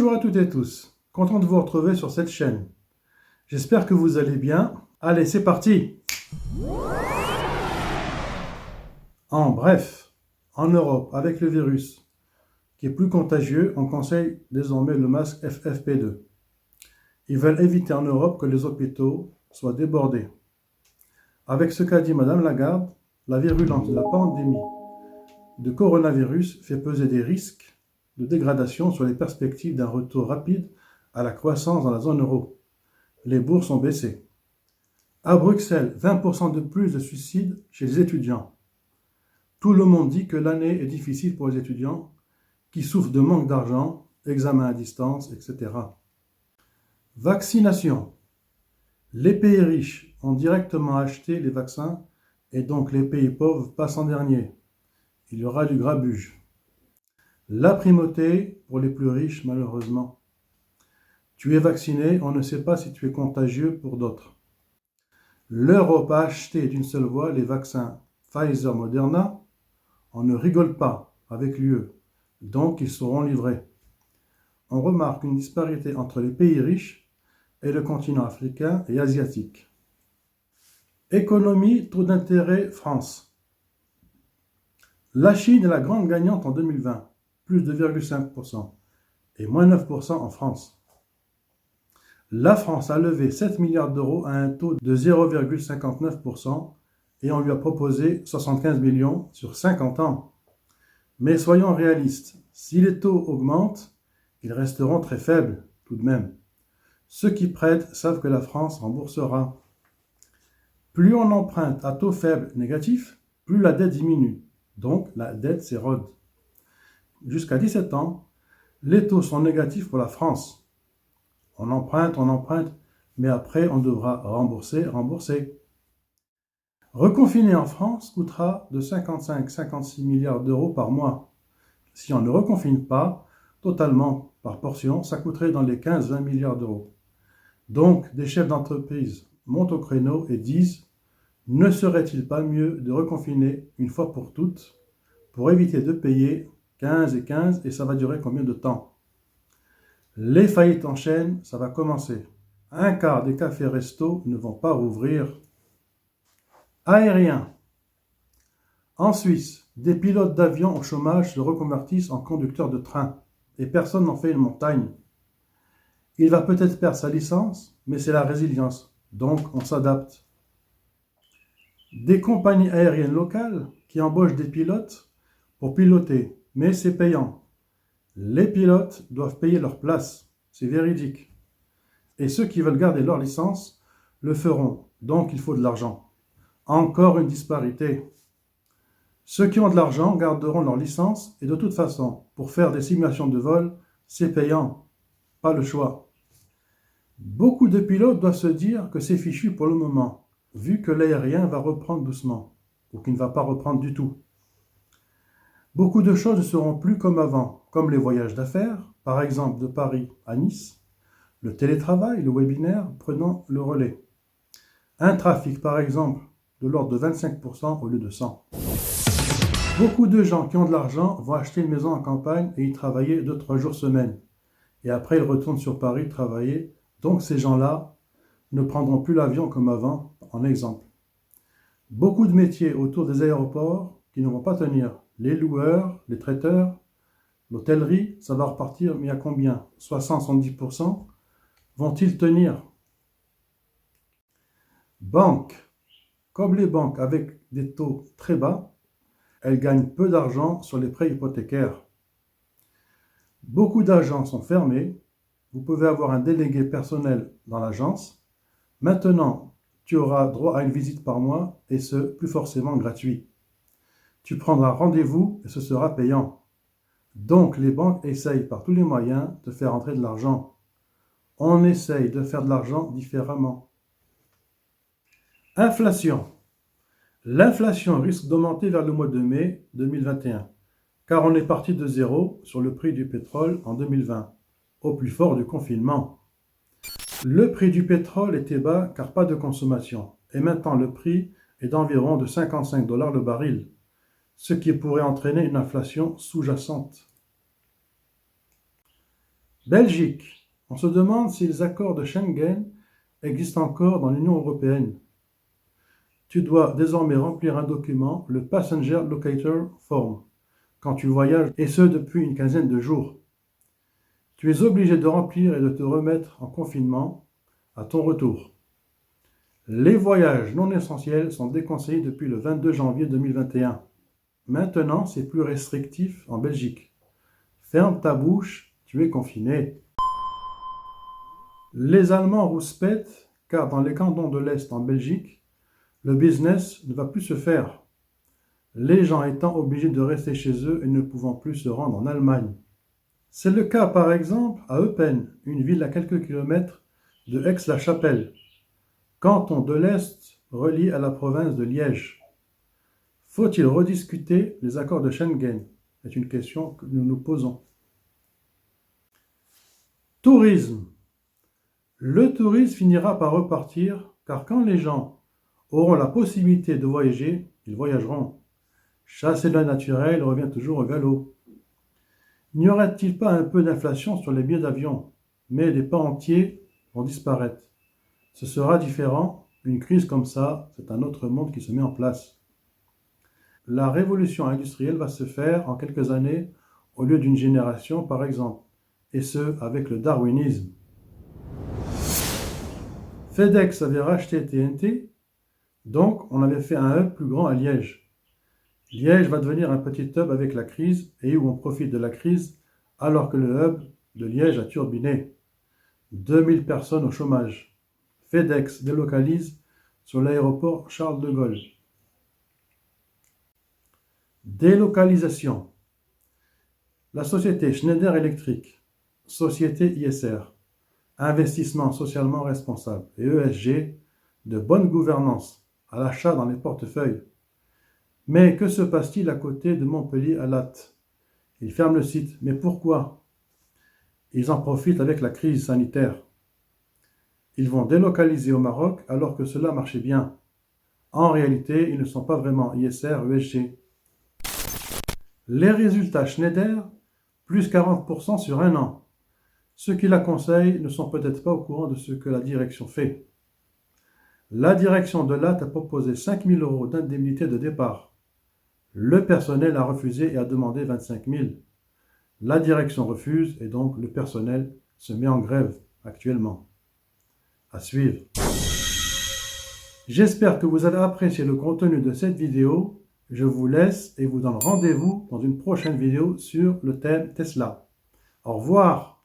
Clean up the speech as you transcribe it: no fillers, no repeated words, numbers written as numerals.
Bonjour à toutes et tous, content de vous retrouver sur cette chaîne. J'espère que vous allez bien. Allez, c'est parti! En bref, en Europe, avec le virus qui est plus contagieux, on conseille désormais le masque FFP2. Ils veulent éviter en Europe que les hôpitaux soient débordés. Avec ce qu'a dit Madame Lagarde, la virulence de la pandémie de coronavirus fait peser des risques de dégradation sur les perspectives d'un retour rapide à la croissance dans la zone euro. Les bourses ont baissé. À Bruxelles, 20% de plus de suicides chez les étudiants. Tout le monde dit que l'année est difficile pour les étudiants qui souffrent de manque d'argent, examens à distance, etc. Vaccination. Les pays riches ont directement acheté les vaccins et donc les pays pauvres passent en dernier. Il y aura du grabuge. La primauté pour les plus riches, malheureusement. Tu es vacciné, on ne sait pas si tu es contagieux pour d'autres. L'Europe a acheté d'une seule voix les vaccins Pfizer-Moderna. On ne rigole pas avec l'UE, donc ils seront livrés. On remarque une disparité entre les pays riches et le continent africain et asiatique. Économie, taux d'intérêt, France. La Chine est la grande gagnante en 2020, plus de 2,5%, et moins 9% en France. La France a levé 7 milliards d'euros à un taux de 0,59% et on lui a proposé 75 millions sur 50 ans. Mais soyons réalistes, si les taux augmentent, ils resteront très faibles tout de même. Ceux qui prêtent savent que la France remboursera. Plus on emprunte à taux faible négatif, plus la dette diminue, donc la dette s'érode. Jusqu'à 17 ans, les taux sont négatifs pour la France. On emprunte, mais après on devra rembourser. Reconfiner en France coûtera de 55-56 milliards d'euros par mois. Si on ne reconfine pas, totalement par portion, ça coûterait dans les 15-20 milliards d'euros. Donc, des chefs d'entreprise montent au créneau et disent « Ne serait-il pas mieux de reconfiner une fois pour toutes pour éviter de payer 15 et 15 et ça va durer combien de temps ?» Les faillites en chaîne, ça va commencer. Un quart des cafés-restos ne vont pas rouvrir. Aérien. En Suisse, des pilotes d'avion au chômage se reconvertissent en conducteurs de train et personne n'en fait une montagne. Il va peut-être perdre sa licence, mais c'est la résilience, donc on s'adapte. Des compagnies aériennes locales qui embauchent des pilotes pour piloter, mais c'est payant. Les pilotes doivent payer leur place, c'est véridique. Et ceux qui veulent garder leur licence le feront, donc il faut de l'argent. Encore une disparité. Ceux qui ont de l'argent garderont leur licence et de toute façon, pour faire des simulations de vol, c'est payant, pas le choix. Beaucoup de pilotes doivent se dire que c'est fichu pour le moment, vu que l'aérien va reprendre doucement, ou qu'il ne va pas reprendre du tout. Beaucoup de choses ne seront plus comme avant, comme les voyages d'affaires, par exemple de Paris à Nice, le télétravail, le webinaire prenant le relais. Un trafic, par exemple, de l'ordre de 25% au lieu de 100%. Beaucoup de gens qui ont de l'argent vont acheter une maison en campagne et y travailler 2-3 jours semaine. Et après, ils retournent sur Paris travailler. Donc ces gens-là ne prendront plus l'avion comme avant, en exemple. Beaucoup de métiers autour des aéroports qui ne vont pas tenir. Les loueurs, les traiteurs, l'hôtellerie, ça va repartir, mais à combien? 60-70%? Vont-ils tenir? Banque. Comme les banques avec des taux très bas, elles gagnent peu d'argent sur les prêts hypothécaires. Beaucoup d'agences sont fermées. Vous pouvez avoir un délégué personnel dans l'agence. Maintenant, tu auras droit à une visite par mois et ce, plus forcément gratuit. Tu prendras rendez-vous et ce sera payant. Donc, les banques essayent par tous les moyens de faire entrer de l'argent. On essaye de faire de l'argent différemment. Inflation. L'inflation risque d'augmenter vers le mois de mai 2021, car on est parti de zéro sur le prix du pétrole en 2020, au plus fort du confinement. Le prix du pétrole était bas car pas de consommation, et maintenant le prix est d'environ de 55 $ le baril, ce qui pourrait entraîner une inflation sous-jacente. Belgique. On se demande si les accords de Schengen existent encore dans l'Union européenne. Tu dois désormais remplir un document, le Passenger Locator Form, quand tu voyages, et ce depuis une quinzaine de jours. Tu es obligé de remplir et de te remettre en confinement à ton retour. Les voyages non essentiels sont déconseillés depuis le 22 janvier 2021. Maintenant, c'est plus restrictif en Belgique. Ferme ta bouche, tu es confiné. Les Allemands rouspètent car dans les cantons de l'Est en Belgique, le business ne va plus se faire, les gens étant obligés de rester chez eux et ne pouvant plus se rendre en Allemagne. C'est le cas par exemple à Eupen, une ville à quelques kilomètres de Aix-la-Chapelle, canton de l'Est relié à la province de Liège. Faut-il rediscuter les accords de Schengen? C'est une question que nous nous posons. Tourisme. Le tourisme finira par repartir car quand les gens auront la possibilité de voyager, ils voyageront. Chasser le naturel revient toujours au galop. N'y aurait-il pas un peu d'inflation sur les billets d'avion? Mais des pans entiers vont disparaître. Ce sera différent. Une crise comme ça, c'est un autre monde qui se met en place. La révolution industrielle va se faire en quelques années au lieu d'une génération par exemple, et ce avec le darwinisme. FedEx avait racheté TNT, donc on avait fait un hub plus grand à Liège. Liège va devenir un petit hub avec la crise et où on profite de la crise alors que le hub de Liège a turbiné. 2000 personnes au chômage. FedEx délocalise sur l'aéroport Charles de Gaulle. Délocalisation. La société Schneider Electric, société ISR, investissement socialement responsable, et ESG, de bonne gouvernance, à l'achat dans les portefeuilles. Mais que se passe-t-il à côté de Montpellier à Latte? Ils ferment le site. Mais pourquoi? Ils en profitent avec la crise sanitaire. Ils vont délocaliser au Maroc alors que cela marchait bien. En réalité, ils ne sont pas vraiment ISR, ESG. Les résultats Schneider, plus 40% sur un an. Ceux qui la conseillent ne sont peut-être pas au courant de ce que la direction fait. La direction de Latte a proposé 5 000 € d'indemnité de départ. Le personnel a refusé et a demandé 25 000. La direction refuse et donc le personnel se met en grève actuellement. À suivre. J'espère que vous avez apprécié le contenu de cette vidéo. Je vous laisse et vous donne rendez-vous dans une prochaine vidéo sur le thème Tesla. Au revoir.